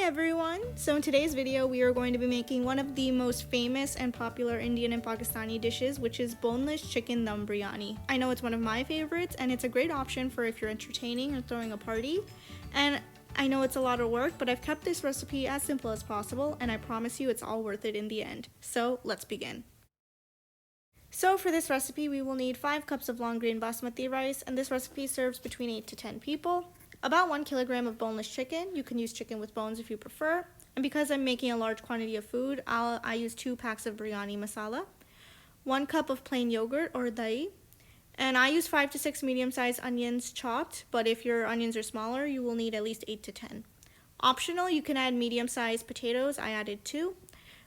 Hi everyone! So in today's video we are going to be making one of the most famous and popular Indian and Pakistani dishes, which is boneless chicken dum biryani. I know it's one of my favorites and it's a great option for if you're entertaining or throwing a party. And I know it's a lot of work, but I've kept this recipe as simple as possible and I promise you it's all worth it in the end. So let's begin. So for this recipe we will need 5 cups of long grain basmati rice, and this recipe serves between 8 to 10 people. About 1 kilogram of boneless chicken. You can use chicken with bones if you prefer. And because I'm making a large quantity of food, I use 2 packs of Biryani Masala, 1 cup of plain yogurt or dahi, and I use 5 to 6 medium-sized onions chopped, but if your onions are smaller, you will need at least 8 to 10. Optional, you can add medium-sized potatoes. I added 2.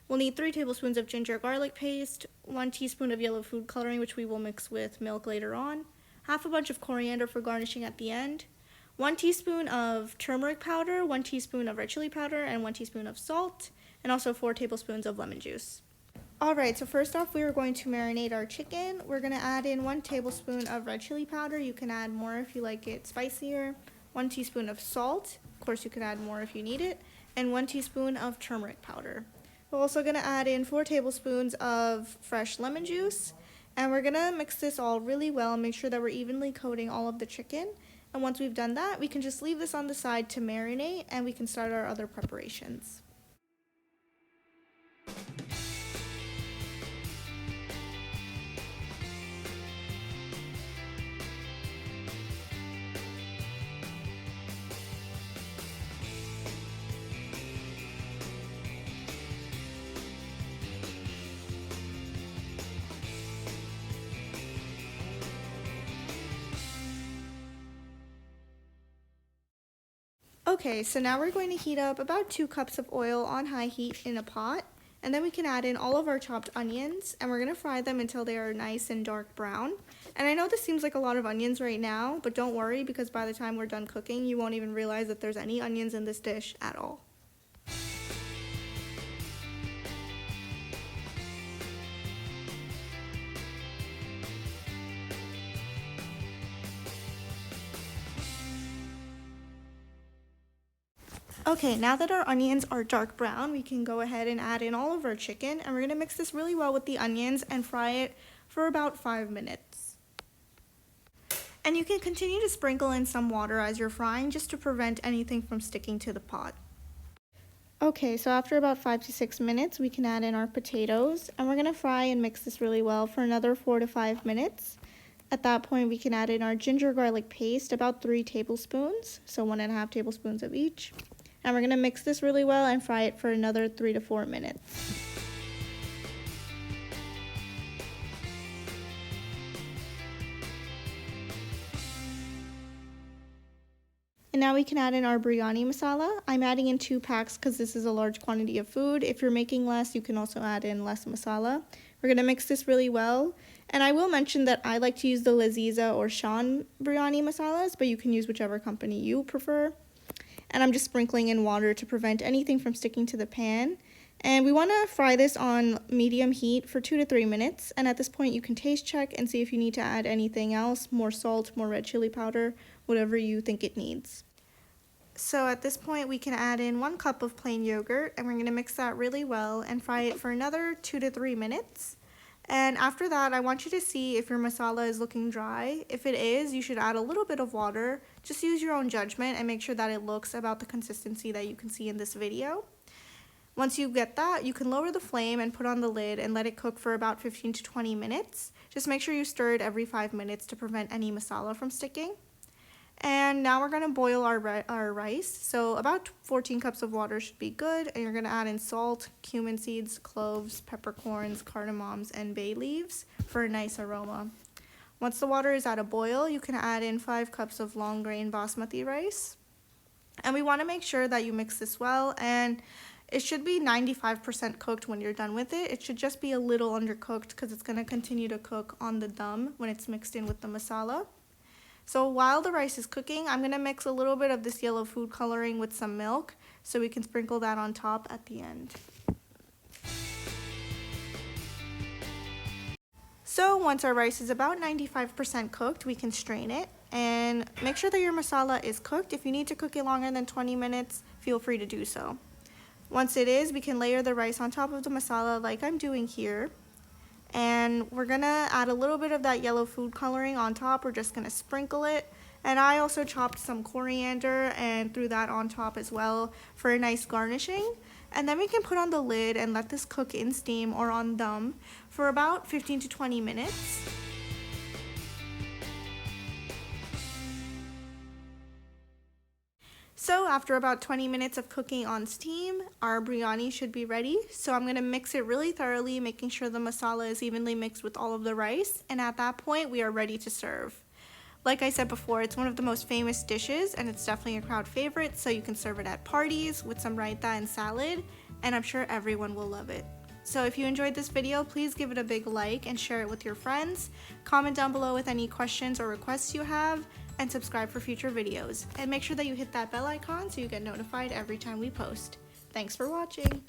We'll need 3 tablespoons of ginger garlic paste, 1 teaspoon of yellow food coloring, which we will mix with milk later on, half a bunch of coriander for garnishing at the end, 1 teaspoon of turmeric powder, 1 teaspoon of red chili powder, and 1 teaspoon of salt, and also 4 tablespoons of lemon juice. Alright, so first off we are going to marinate our chicken. We're going to add in 1 tablespoon of red chili powder. You can add more if you like it spicier. 1 teaspoon of salt. Of course you can add more if you need it. And 1 teaspoon of turmeric powder. We're also going to add in 4 tablespoons of fresh lemon juice. And we're going to mix this all really well and make sure that we're evenly coating all of the chicken. And once we've done that, we can just leave this on the side to marinate and we can start our other preparations. Okay, so now we're going to heat up about 2 cups of oil on high heat in a pot, and then we can add in all of our chopped onions, and we're going to fry them until they are nice and dark brown. And I know this seems like a lot of onions right now, but don't worry, because by the time we're done cooking, you won't even realize that there's any onions in this dish at all. Okay, now that our onions are dark brown, we can go ahead and add in all of our chicken, and we're going to mix this really well with the onions and fry it for about 5 minutes. And you can continue to sprinkle in some water as you're frying just to prevent anything from sticking to the pot. Okay, so after about 5 to 6 minutes, we can add in our potatoes, and we're going to fry and mix this really well for another 4 to 5 minutes. At that point, we can add in our ginger garlic paste, about 3 tablespoons, so 1.5 tablespoons of each. And we're going to mix this really well and fry it for another 3 to 4 minutes. And now we can add in our biryani masala. I'm adding in 2 packs because this is a large quantity of food. If you're making less, you can also add in less masala. We're going to mix this really well. And I will mention that I like to use the Laziza or Shan biryani masalas, but you can use whichever company you prefer. And I'm just sprinkling in water to prevent anything from sticking to the pan. And we want to fry this on medium heat for 2 to 3 minutes. And at this point you can taste check and see if you need to add anything else, more salt, more red chili powder, whatever you think it needs. So at this point we can add in 1 cup of plain yogurt, and we're going to mix that really well and fry it for another 2 to 3 minutes. And after that, I want you to see if your masala is looking dry. If it is, you should add a little bit of water. Just use your own judgment and make sure that it looks about the consistency that you can see in this video. Once you get that, you can lower the flame and put on the lid and let it cook for about 15 to 20 minutes. Just make sure you stir it every 5 minutes to prevent any masala from sticking. And now we're going to boil our rice. So about 14 cups of water should be good. And you're going to add in salt, cumin seeds, cloves, peppercorns, cardamoms, and bay leaves for a nice aroma. Once the water is at a boil, you can add in 5 cups of long grain basmati rice. And we want to make sure that you mix this well, and it should be 95% cooked when you're done with it. It should just be a little undercooked because it's going to continue to cook on the dum when it's mixed in with the masala. So while the rice is cooking, I'm going to mix a little bit of this yellow food coloring with some milk so we can sprinkle that on top at the end. So once our rice is about 95% cooked, we can strain it and make sure that your masala is cooked. If you need to cook it longer than 20 minutes, feel free to do so. Once it is, we can layer the rice on top of the masala like I'm doing here. And we're gonna add a little bit of that yellow food coloring on top. We're just gonna sprinkle it. And I also chopped some coriander and threw that on top as well for a nice garnishing. And then we can put on the lid and let this cook in steam or on dum for about 15 to 20 minutes. So after about 20 minutes of cooking on steam, our biryani should be ready. So I'm going to mix it really thoroughly, making sure the masala is evenly mixed with all of the rice. And at that point, we are ready to serve. Like I said before, it's one of the most famous dishes and it's definitely a crowd favorite. So you can serve it at parties with some raita and salad, and I'm sure everyone will love it. So if you enjoyed this video, please give it a big like and share it with your friends. Comment down below with any questions or requests you have, and subscribe for future videos. And make sure that you hit that bell icon so you get notified every time we post. Thanks for watching!